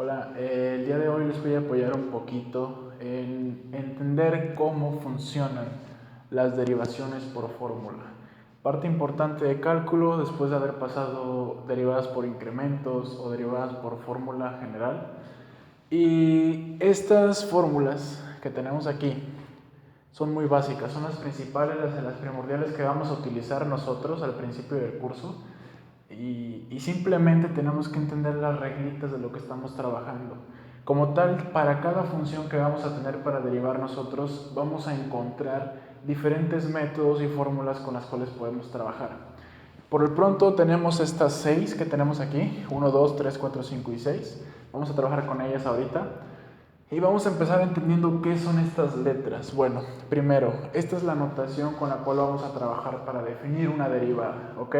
Hola, el día de hoy les voy a apoyar un poquito en entender cómo funcionan las derivaciones por fórmula. Parte importante de cálculo después de haber pasado derivadas por incrementos o derivadas por fórmula general. Y estas fórmulas que tenemos aquí son muy básicas, son las principales, las primordiales que vamos a utilizar nosotros al principio del curso. Y simplemente tenemos que entender las reglitas de lo que estamos trabajando. Como tal, para cada función que vamos a tener para derivar nosotros, vamos a encontrar diferentes métodos y fórmulas con las cuales podemos trabajar. Por el pronto tenemos estas 6 que tenemos aquí, 1, 2, 3, 4, 5 y 6. Vamos a trabajar con ellas ahorita. Y vamos a empezar entendiendo qué son estas letras. Bueno, primero, esta es la notación con la cual vamos a trabajar para definir una derivada, ¿ok?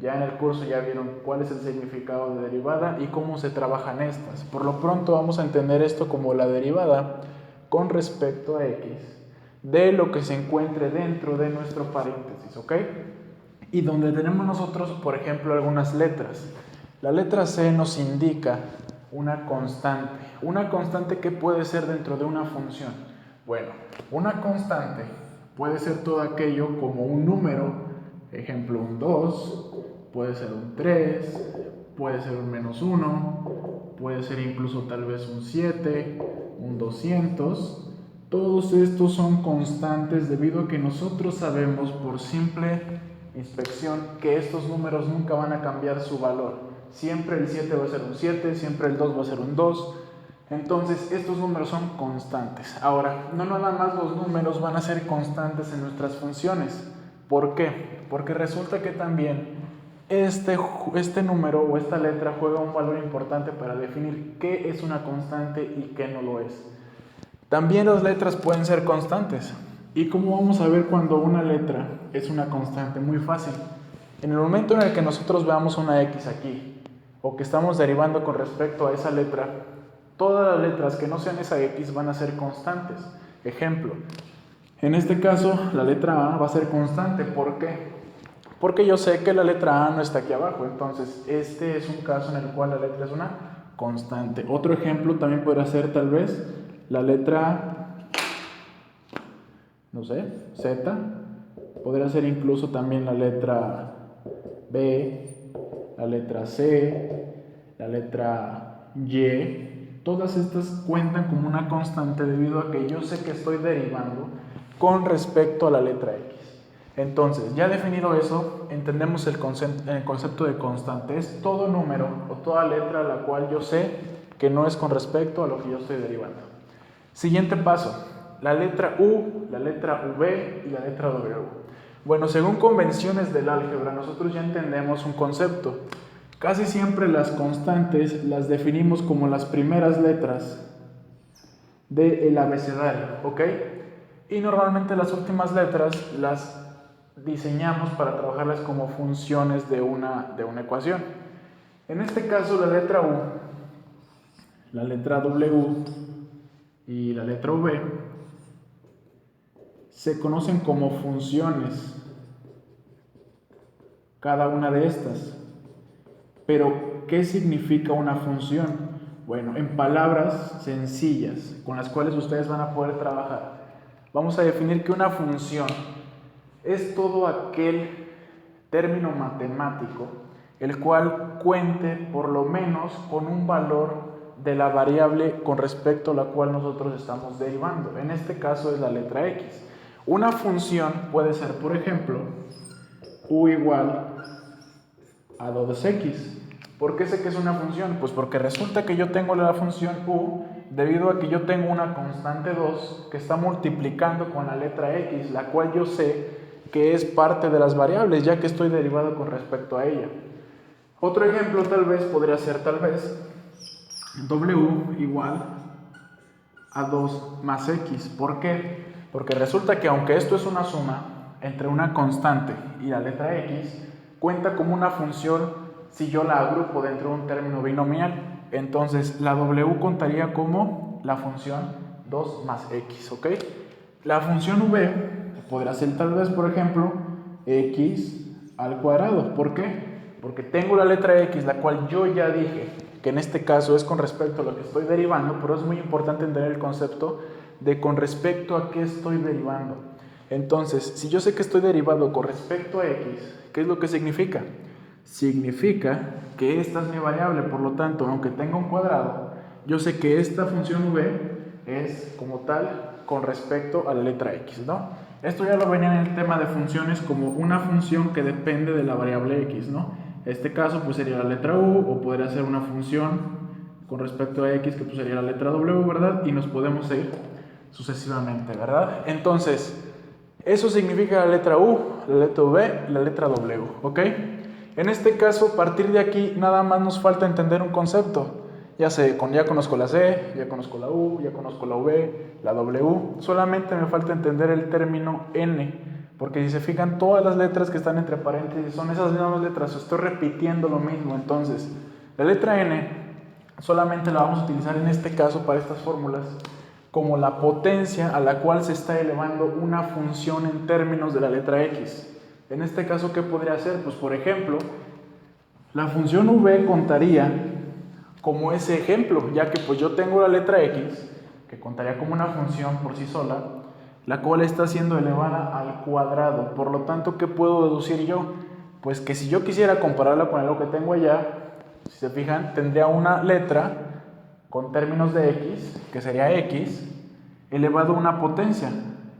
Ya en el curso ya vieron cuál es el significado de derivada y cómo se trabajan estas. Por lo pronto vamos a entender esto como la derivada con respecto a x de lo que se encuentre dentro de nuestro paréntesis, ¿ok? Y donde tenemos nosotros, por ejemplo, algunas letras. La letra C nos indica una constante que puede ser dentro de una función. Bueno, una constante puede ser todo aquello como un número, ejemplo un 2, puede ser un 3, puede ser un -1, puede ser incluso tal vez un 7, un 200. Todos estos son constantes debido a que nosotros sabemos por simple inspección que estos números nunca van a cambiar su valor. Siempre el 7 va a ser un 7, siempre el 2 va a ser un 2. Entonces estos números son constantes. Ahora, no nada más los números van a ser constantes en nuestras funciones. ¿Por qué? Porque resulta que también este número o esta letra juega un valor importante para definir qué es una constante y qué no lo es. También las letras pueden ser constantes. ¿Y cómo vamos a ver cuando una letra es una constante? Muy fácil. En el momento en el que nosotros veamos una X aquí, o que estamos derivando con respecto a esa letra, todas las letras que no sean esa X van a ser constantes. Ejemplo, en este caso la letra A va a ser constante. ¿Por qué? Porque yo sé que la letra A no está aquí abajo, entonces este es un caso en el cual la letra es una constante. Otro ejemplo también podría ser tal vez la letra, no sé, Z. Podría ser incluso también la letra B, la letra C, la letra Y. Todas estas cuentan como una constante debido a que yo sé que estoy derivando con respecto a la letra X. Entonces, ya definido eso, entendemos el concepto de constante. Es todo número o toda letra a la cual yo sé que no es con respecto a lo que yo estoy derivando. Siguiente paso, la letra U, la letra V y la letra W. Bueno, según convenciones del álgebra, nosotros ya entendemos un concepto. Casi siempre las constantes las definimos como las primeras letras del abecedario, ¿ok? Y normalmente las últimas letras las diseñamos para trabajarlas como funciones de una ecuación. En este caso, la letra U, la letra W y la letra V se conocen como funciones, cada una de estas. Pero, ¿qué significa una función? Bueno, en palabras sencillas con las cuales ustedes van a poder trabajar, vamos a definir que una función es todo aquel término matemático el cual cuente por lo menos con un valor de la variable con respecto a la cual nosotros estamos derivando. En este caso es la letra X. Una función puede ser, por ejemplo, u igual a 2x. ¿Por qué sé que es una función? Pues porque resulta que yo tengo la función u debido a que yo tengo una constante 2 que está multiplicando con la letra x, la cual yo sé que es parte de las variables, ya que estoy derivado con respecto a ella. Otro ejemplo tal vez podría ser w igual a 2 más x. ¿Por qué? Porque resulta que aunque esto es una suma entre una constante y la letra x, cuenta como una función si yo la agrupo dentro de un término binomial. Entonces la w contaría como la función 2 más x, ¿ok? La función v podrá ser tal vez, por ejemplo, x al cuadrado. ¿Por qué? Porque tengo la letra x, la cual yo ya dije que en este caso es con respecto a lo que estoy derivando, pero es muy importante entender el concepto de con respecto a qué estoy derivando. Entonces, si yo sé que estoy derivando con respecto a x, ¿qué es lo que significa? Significa que esta es mi variable, por lo tanto, aunque tenga un cuadrado, yo sé que esta función v es como tal con respecto a la letra x, ¿no? Esto ya lo venía en el tema de funciones como una función que depende de la variable x, ¿no? En este caso pues sería la letra u, o podría ser una función con respecto a x que pues sería la letra w, ¿verdad? Y nos podemos ir sucesivamente, ¿verdad? Entonces, eso significa la letra u, la letra v y la letra w, ¿ok? En este caso, a partir de aquí, nada más nos falta entender un concepto. Ya conozco la C, ya conozco la U, ya conozco la V, la W. Solamente me falta entender el término N, porque si se fijan, todas las letras que están entre paréntesis son esas mismas letras. Estoy repitiendo lo mismo. Entonces, la letra N solamente la vamos a utilizar en este caso para estas fórmulas como la potencia a la cual se está elevando una función en términos de la letra X. En este caso, ¿qué podría ser? Pues, por ejemplo, la función V contaría como ese ejemplo, ya que pues yo tengo la letra x, que contaría como una función por sí sola, la cual está siendo elevada al cuadrado. Por lo tanto, ¿qué puedo deducir yo? Pues que si yo quisiera compararla con lo que tengo allá, si se fijan, tendría una letra con términos de x, que sería x, elevado a una potencia,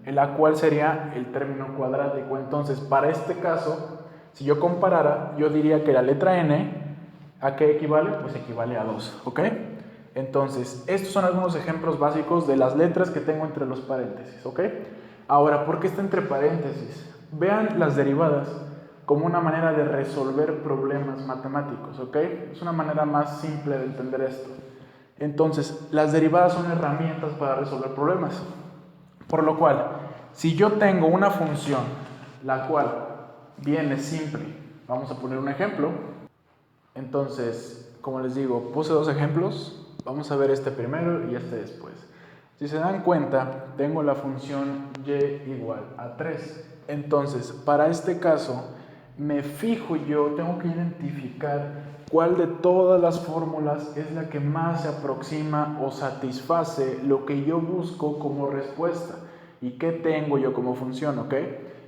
en la cual sería el término cuadrático. Entonces, para este caso, si yo comparara, yo diría que la letra n, ¿a qué equivale? Pues equivale a 2, ¿ok? Entonces, estos son algunos ejemplos básicos de las letras que tengo entre los paréntesis, ¿ok? Ahora, ¿por qué está entre paréntesis? Vean las derivadas como una manera de resolver problemas matemáticos, ¿ok? Es una manera más simple de entender esto. Entonces, las derivadas son herramientas para resolver problemas. Por lo cual, si yo tengo una función, la cual viene simple, vamos a poner un ejemplo. Entonces, como les digo, puse dos ejemplos. Vamos a ver este primero y este después. Si se dan cuenta, tengo la función y igual a 3. Entonces, para este caso, me fijo yo, tengo que identificar cuál de todas las fórmulas es la que más se aproxima o satisface lo que yo busco como respuesta y qué tengo yo como función, ¿ok?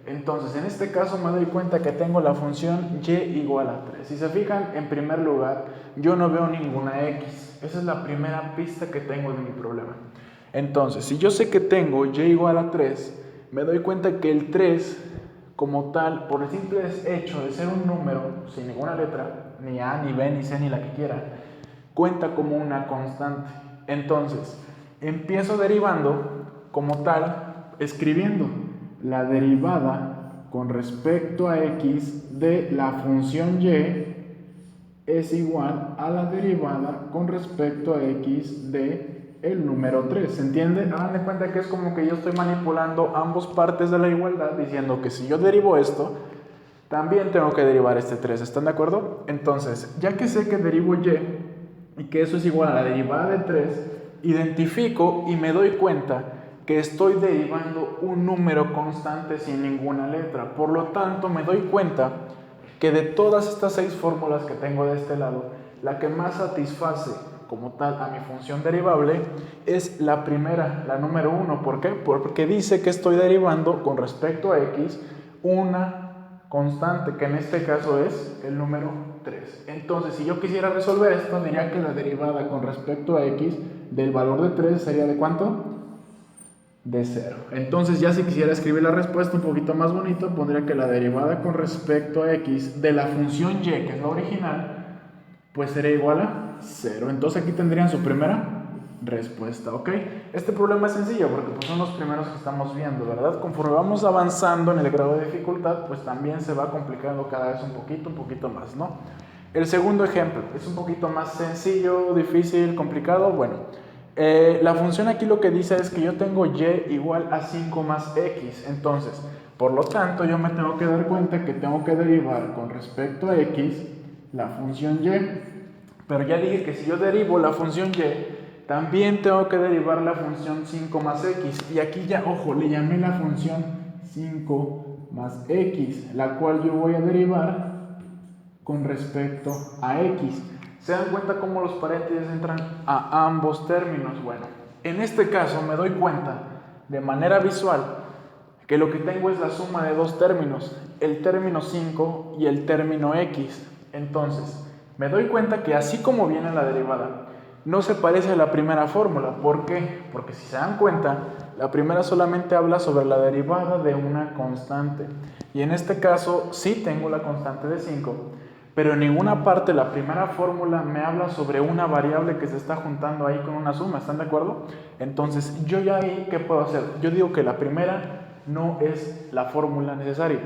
Entonces, en este caso me doy cuenta que tengo la función y igual a 3. Si se fijan, en primer lugar, yo no veo ninguna x. Esa es la primera pista que tengo de mi problema. Entonces, si yo sé que tengo y igual a 3, me doy cuenta que el 3, como tal, por el simple hecho de ser un número sin ninguna letra, ni A, ni B, ni C, ni la que quiera, cuenta como una constante. Entonces, empiezo derivando como tal, escribiendo la derivada con respecto a x de la función y es igual a la derivada con respecto a x de el número 3. ¿Se entiende? Hagan de cuenta que es como que yo estoy manipulando ambas partes de la igualdad diciendo que si yo derivo esto, también tengo que derivar este 3. ¿Están de acuerdo? Entonces, ya que sé que derivo y que eso es igual a la derivada de 3, identifico y me doy cuenta que estoy derivando un número constante sin ninguna letra. Por lo tanto, me doy cuenta que de todas estas 6 fórmulas que tengo de este lado, la que más satisface como tal a mi función derivable es la primera, la número 1. ¿Por qué? Porque dice que estoy derivando con respecto a x una constante, que en este caso es el número 3. Entonces, si yo quisiera resolver esto, diría que la derivada con respecto a x del valor de 3 sería ¿de cuánto? De 0. Entonces, ya si quisiera escribir la respuesta un poquito más bonito, pondría que la derivada con respecto a x de la función y, que es la original, pues sería igual a 0. Entonces aquí tendrían su primera respuesta, ¿ok? Este problema es sencillo porque pues, son los primeros que estamos viendo, ¿verdad? Conforme vamos avanzando en el grado de dificultad, pues también se va complicando cada vez un poquito más, ¿no? El segundo ejemplo es un poquito más sencillo, difícil, complicado. Bueno, la función aquí lo que dice es que yo tengo y igual a 5 más x. Entonces, por lo tanto, yo me tengo que dar cuenta que tengo que derivar con respecto a x la función y. Pero ya dije que si yo derivo la función y, también tengo que derivar la función 5 más x. Y aquí ya, ojo, le llamé la función 5 más x, la cual yo voy a derivar con respecto a x. ¿Se dan cuenta cómo los paréntesis entran a ambos términos? Bueno, en este caso me doy cuenta de manera visual que lo que tengo es la suma de dos términos, el término 5 y el término x. Entonces, me doy cuenta que así como viene la derivada, no se parece a la primera fórmula. ¿Por qué? Porque si se dan cuenta, la primera solamente habla sobre la derivada de una constante. Y en este caso sí tengo la constante de 5, pero en ninguna parte la primera fórmula me habla sobre una variable que se está juntando ahí con una suma. ¿Están de acuerdo? Entonces, yo ya ahí, ¿qué puedo hacer? Yo digo que la primera no es la fórmula necesaria.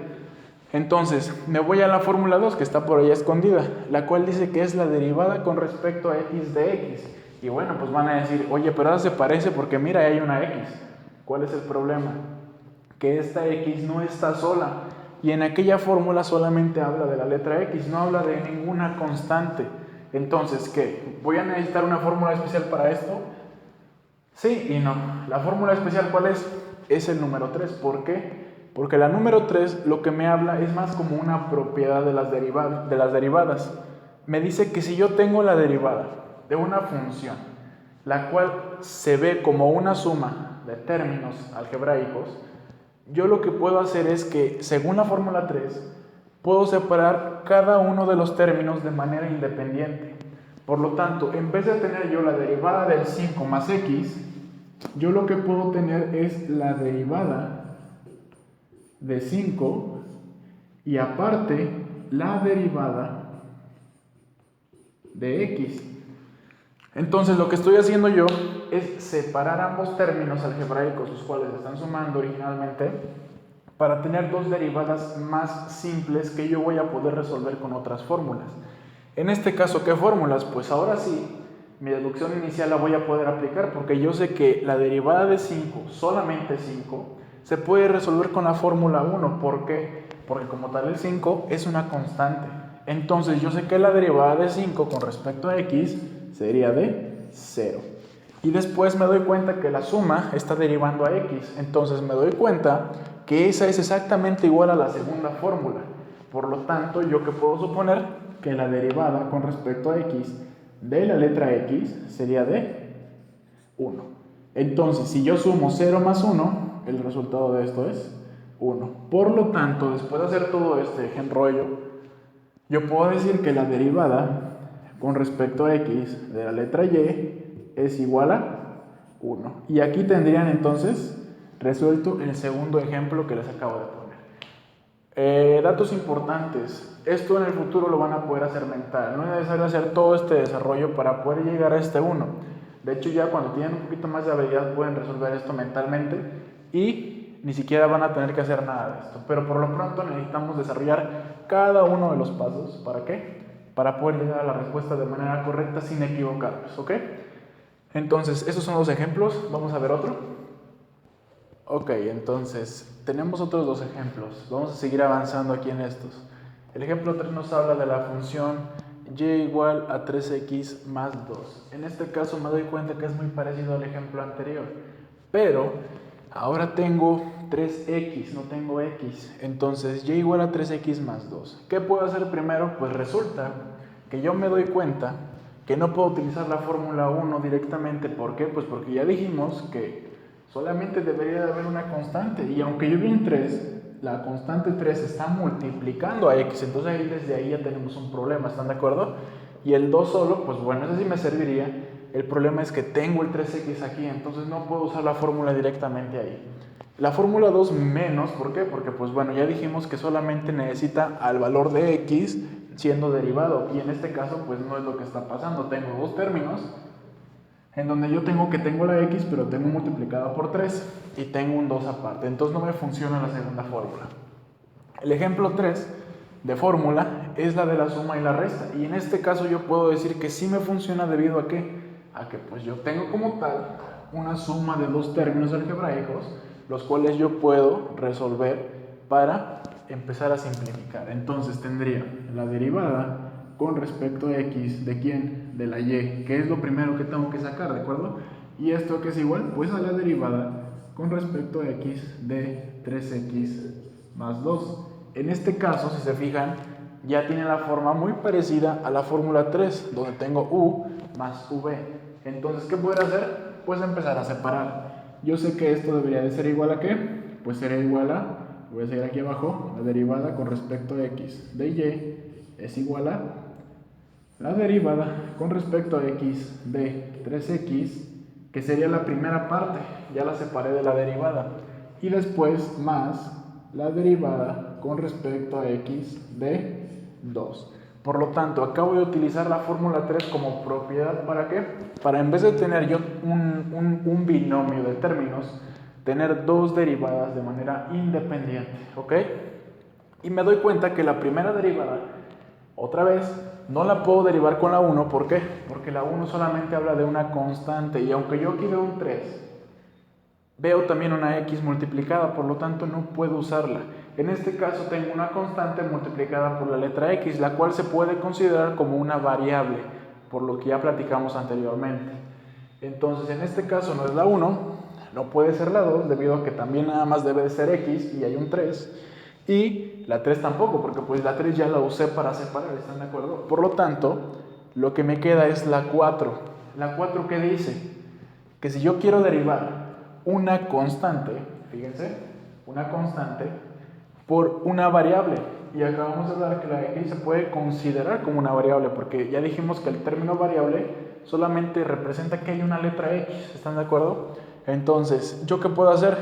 Entonces, me voy a la fórmula 2 que está por ahí escondida, la cual dice que es la derivada con respecto a x de x. Y bueno, pues van a decir, oye, pero ahora se parece porque mira, hay una x. ¿Cuál es el problema? Que esta x no está sola. Y en aquella fórmula solamente habla de la letra x, no habla de ninguna constante. Entonces, ¿qué? ¿Voy a necesitar una fórmula especial para esto? Sí y no. ¿La fórmula especial cuál es? Es el número 3. ¿Por qué? Porque la número 3 lo que me habla es más como una propiedad de las derivadas. Me dice que si yo tengo la derivada de una función, la cual se ve como una suma de términos algebraicos, yo lo que puedo hacer es que, según la fórmula 3, puedo separar cada uno de los términos de manera independiente. Por lo tanto, en vez de tener yo la derivada del 5 más x, yo lo que puedo tener es la derivada de 5 y aparte la derivada de x. Entonces lo que estoy haciendo yo es separar ambos términos algebraicos, los cuales están sumando originalmente, para tener dos derivadas más simples que yo voy a poder resolver con otras fórmulas. En este caso, ¿qué fórmulas? Pues ahora sí, mi deducción inicial la voy a poder aplicar porque yo sé que la derivada de 5, solamente 5, se puede resolver con la fórmula 1. ¿Por qué? Porque como tal el 5 es una constante. Entonces yo sé que la derivada de 5 con respecto a x sería de 0. Y después me doy cuenta que la suma está derivando a x. Entonces me doy cuenta que esa es exactamente igual a la segunda fórmula. Por lo tanto, ¿yo qué puedo suponer? Que la derivada con respecto a x de la letra x sería de 1. Entonces, si yo sumo 0 más 1, el resultado de esto es 1. Por lo tanto, después de hacer todo este enrollo, yo puedo decir que la derivada con respecto a x de la letra y es igual a 1. Y aquí tendrían entonces resuelto el segundo ejemplo que les acabo de poner. Datos importantes. Esto en el futuro lo van a poder hacer mental. No es necesario hacer todo este desarrollo para poder llegar a este 1. De hecho, ya cuando tienen un poquito más de habilidad pueden resolver esto mentalmente y ni siquiera van a tener que hacer nada de esto. Pero por lo pronto necesitamos desarrollar cada uno de los pasos. ¿Para qué? Para poder llegar a la respuesta de manera correcta sin equivocarnos, ¿ok? Entonces, esos son los ejemplos. Vamos a ver otro. Ok, entonces, tenemos otros dos ejemplos. Vamos a seguir avanzando aquí en estos. El ejemplo 3 nos habla de la función y igual a 3x más 2. En este caso me doy cuenta que es muy parecido al ejemplo anterior, pero ahora tengo 3x, no tengo x. Entonces, y igual a 3x más 2. ¿Qué puedo hacer primero? Pues resulta que yo me doy cuenta que no puedo utilizar la fórmula 1 directamente. ¿Por qué? Pues porque ya dijimos que solamente debería de haber una constante. Y aunque yo vi un 3, la constante 3 está multiplicando a x. Entonces ahí desde ahí ya tenemos un problema. ¿Están de acuerdo? Y el 2 solo, pues bueno, ese sí me serviría. El problema es que tengo el 3x aquí. Entonces no puedo usar la fórmula directamente ahí. La fórmula 2 menos, ¿por qué? Porque pues bueno, ya dijimos que solamente necesita al valor de x siendo derivado. Y en este caso pues no es lo que está pasando. Tengo dos términos en donde yo tengo la x, pero tengo multiplicada por 3 y tengo un 2 aparte. Entonces no me funciona la segunda fórmula. El ejemplo 3 de fórmula es la de la suma y la resta. Y en este caso yo puedo decir que sí me funciona debido a ¿qué? A que pues yo tengo como tal una suma de dos términos algebraicos, los cuales yo puedo resolver para empezar a simplificar. Entonces tendría la derivada con respecto a x, ¿de quién? De la y, que es lo primero que tengo que sacar, ¿de acuerdo? Y esto que es igual, pues a la derivada con respecto a x de 3x más 2. En este caso, si se fijan, ya tiene la forma muy parecida a la fórmula 3, donde tengo u más v. Entonces, ¿qué podría hacer? Pues empezar a separar. Yo sé que esto debería de ser igual a ¿qué? Pues sería igual a, voy a seguir aquí abajo, la derivada con respecto a x de y es igual a la derivada con respecto a x de 3x, que sería la primera parte, ya la separé de la derivada, y después más la derivada con respecto a x de 2. Por lo tanto, acabo de utilizar la fórmula 3 como propiedad, ¿para qué? Para en vez de tener yo un binomio de términos, tener dos derivadas de manera independiente, ¿ok? Y me doy cuenta que la primera derivada, otra vez, no la puedo derivar con la 1, ¿por qué? Porque la 1 solamente habla de una constante, y aunque yo aquí veo un 3, veo también una x multiplicada, por lo tanto no puedo usarla. En este caso tengo una constante multiplicada por la letra x, la cual se puede considerar como una variable, por lo que ya platicamos anteriormente. Entonces en este caso no es la 1, no puede ser la 2, debido a que también nada más debe de ser x y hay un 3. Y la 3 tampoco, porque pues la 3 ya la usé para separar, ¿están de acuerdo? Por lo tanto, lo que me queda es la 4. ¿La 4 qué dice? Que si yo quiero derivar una constante, fíjense, una constante por una variable, y acabamos de hablar que la x se puede considerar como una variable, porque ya dijimos que el término variable solamente representa que hay una letra x, ¿están de acuerdo? Entonces, ¿yo qué puedo hacer?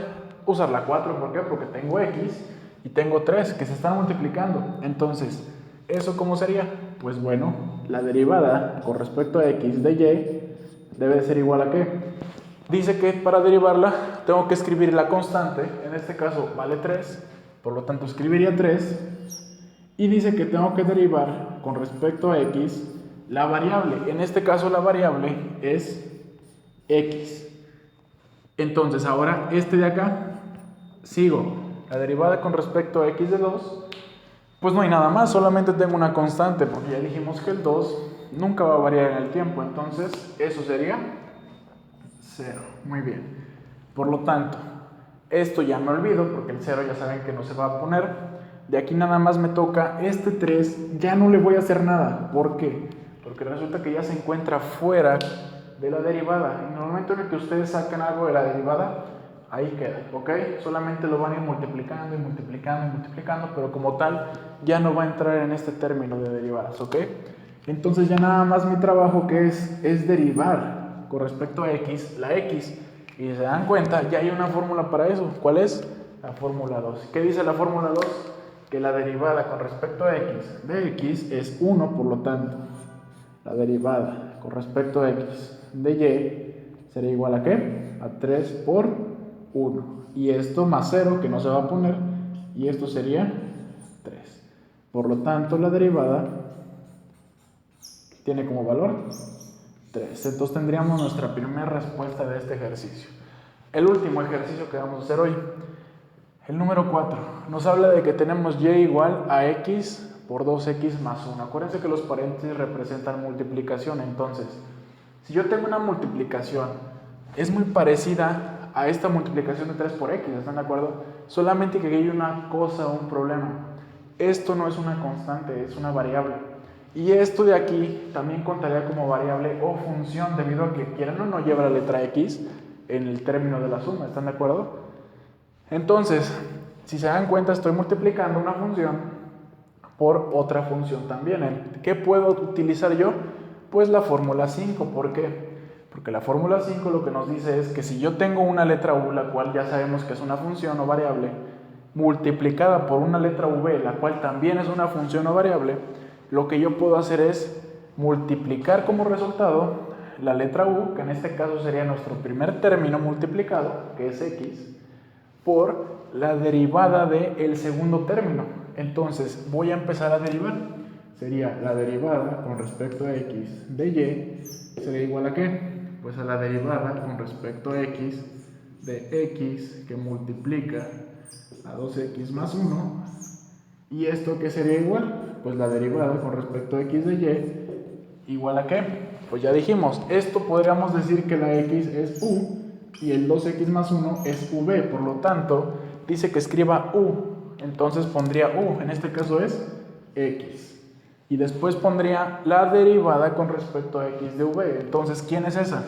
Usar la 4, ¿por qué? Porque tengo x y tengo 3 que se están multiplicando. Entonces, ¿eso cómo sería? Pues bueno, la derivada con respecto a x de y debe ser igual a ¿qué? Dice que para derivarla tengo que escribir la constante, en este caso vale 3, por lo tanto escribiría 3, y dice que tengo que derivar con respecto a x la variable, en este caso la variable es x. Entonces ahora este de acá, sigo la derivada con respecto a x de 2, pues no hay nada más, solamente tengo una constante, porque ya dijimos que el 2 nunca va a variar en el tiempo, entonces eso sería 0. Muy bien. Por lo tanto, esto ya me olvido, porque el 0 ya saben que no se va a poner. De aquí nada más me toca este 3, ya no le voy a hacer nada. ¿Por qué? Porque resulta que ya se encuentra fuera de la derivada. En el momento en el que ustedes sacan algo de la derivada, ahí queda, ¿ok? Solamente lo van a ir multiplicando y multiplicando y multiplicando, pero como tal, ya no va a entrar en este término de derivadas, ¿ok? Entonces ya nada más mi trabajo que es derivar con respecto a x, la x, y si se dan cuenta, ya hay una fórmula para eso. ¿Cuál es? La fórmula 2. ¿Qué dice la fórmula 2? Que la derivada con respecto a x de x es 1, por lo tanto, la derivada con respecto a x de y sería igual a ¿qué? A 3 por 1. Y esto más 0, que no se va a poner, y esto sería 3. Por lo tanto, la derivada tiene como valor 3. Entonces tendríamos nuestra primera respuesta de este ejercicio. El último ejercicio que vamos a hacer hoy, el número 4, nos habla de que tenemos y igual a x por 2x más 1. Acuérdense que los paréntesis representan multiplicación, entonces, si yo tengo una multiplicación, es muy parecida a esta multiplicación de 3 por x, ¿están de acuerdo? Solamente que hay una cosa, un problema. Esto no es una constante, es una variable. Y esto de aquí también contaría como variable o función, debido a que quieran o no lleva la letra x en el término de la suma, ¿están de acuerdo? Entonces, si se dan cuenta, estoy multiplicando una función por otra función también. ¿Qué puedo utilizar yo? Pues la fórmula 5. ¿Por qué? Porque la fórmula 5 lo que nos dice es que si yo tengo una letra u, la cual ya sabemos que es una función o variable, multiplicada por una letra v, la cual también es una función o variable, lo que yo puedo hacer es multiplicar como resultado la letra u, que en este caso sería nuestro primer término multiplicado, que es x, por la derivada del segundo término. Entonces voy a empezar a derivar. Sería la derivada con respecto a x de y, sería igual a ¿qué? Pues a la derivada con respecto a x de x que multiplica a 2x más 1. ¿Y esto qué sería igual? Pues la derivada con respecto a x de y igual a ¿qué? Pues ya dijimos, esto podríamos decir que la x es u y el 2x más 1 es v, por lo tanto, dice que escriba u, entonces pondría u, en este caso es x. Y después pondría la derivada con respecto a x de v. Entonces, ¿quién es esa?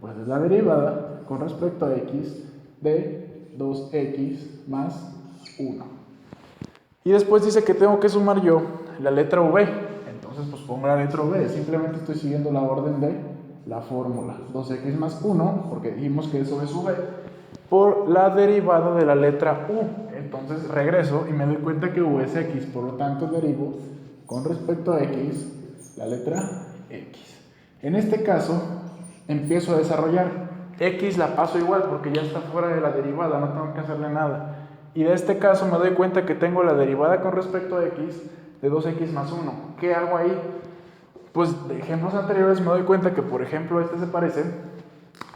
Pues es la derivada con respecto a x de 2x más 1. Y después dice que tengo que sumar yo la letra v. Entonces, pues pongo la letra v. Simplemente estoy siguiendo la orden de la fórmula. 2x más 1, porque dijimos que eso es v, por la derivada de la letra u. Entonces regreso y me doy cuenta que u es x. Por lo tanto, derivo con respecto a x la letra x. En este caso, empiezo a desarrollar. X la paso igual porque ya está fuera de la derivada, no tengo que hacerle nada. Y de este caso me doy cuenta que tengo la derivada con respecto a x de 2x más 1. ¿Qué hago ahí? Pues de ejemplos anteriores me doy cuenta que, por ejemplo, este se parece,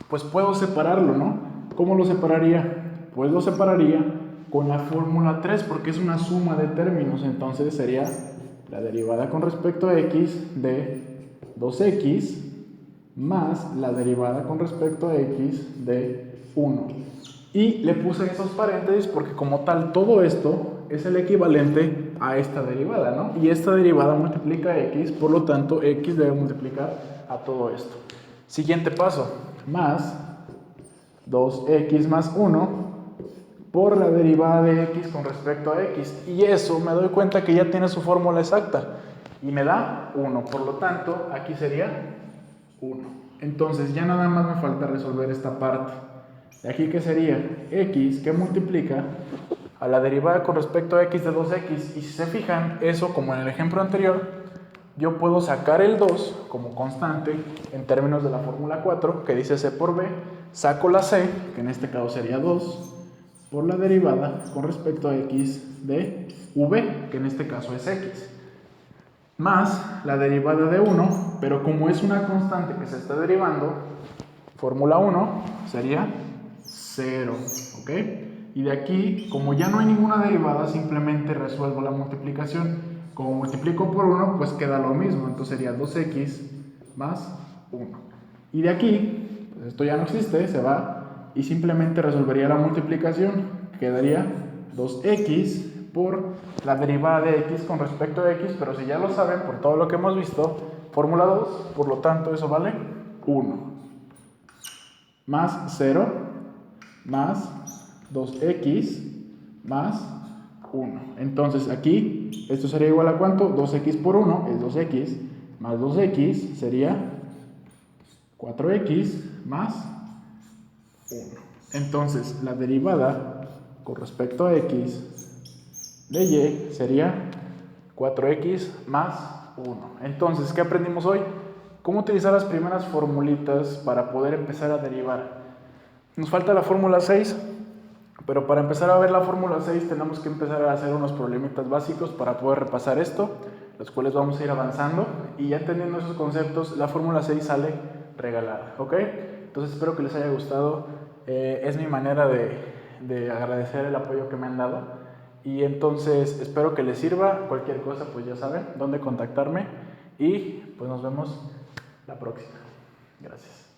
pues puedo separarlo, ¿no? ¿Cómo lo separaría? Pues lo separaría con la fórmula 3 porque es una suma de términos. Entonces sería la derivada con respecto a x de 2x más la derivada con respecto a x de 1. Y le puse esos paréntesis porque como tal todo esto es el equivalente a esta derivada, ¿no? Y esta derivada multiplica x, por lo tanto x debe multiplicar a todo esto. Siguiente paso, más 2x más 1 por la derivada de x con respecto a x. Y eso me doy cuenta que ya tiene su fórmula exacta. Y me da 1. Por lo tanto, aquí sería 1. Entonces ya nada más me falta resolver esta parte. De aquí que sería x que multiplica a la derivada con respecto a x de 2x. Y si se fijan, eso como en el ejemplo anterior, yo puedo sacar el 2 como constante en términos de la fórmula 4, que dice c por b. Saco la c, que en este caso sería 2, por la derivada con respecto a x de v, que en este caso es x, más la derivada de 1, pero como es una constante que se está derivando, fórmula 1 sería 0, ¿ok? Y de aquí, como ya no hay ninguna derivada, simplemente resuelvo la multiplicación. Como multiplico por 1, pues queda lo mismo, entonces sería 2x más 1. Y de aquí, pues esto ya no existe, se va, y simplemente resolvería la multiplicación. Quedaría 2x por la derivada de x con respecto a x, pero si ya lo saben, por todo lo que hemos visto, fórmula 2, por lo tanto eso vale 1. Más 0, más 2x, más 1. Entonces aquí, esto sería igual a ¿cuánto? 2x por 1 es 2x, más 2x sería 4x más 1. Entonces la derivada con respecto a x de y sería 4x más 1. Entonces, ¿qué aprendimos hoy? Cómo utilizar las primeras formulitas para poder empezar a derivar. Nos falta la fórmula 6, pero para empezar a ver la fórmula 6 tenemos que empezar a hacer unos problemitas básicos para poder repasar esto, los cuales vamos a ir avanzando, y ya entendiendo esos conceptos, la fórmula 6 sale regalada, ¿ok? Entonces espero que les haya gustado. Es mi manera de agradecer el apoyo que me han dado, y entonces espero que les sirva. Cualquier cosa, pues ya saben dónde contactarme, y pues nos vemos la próxima. Gracias.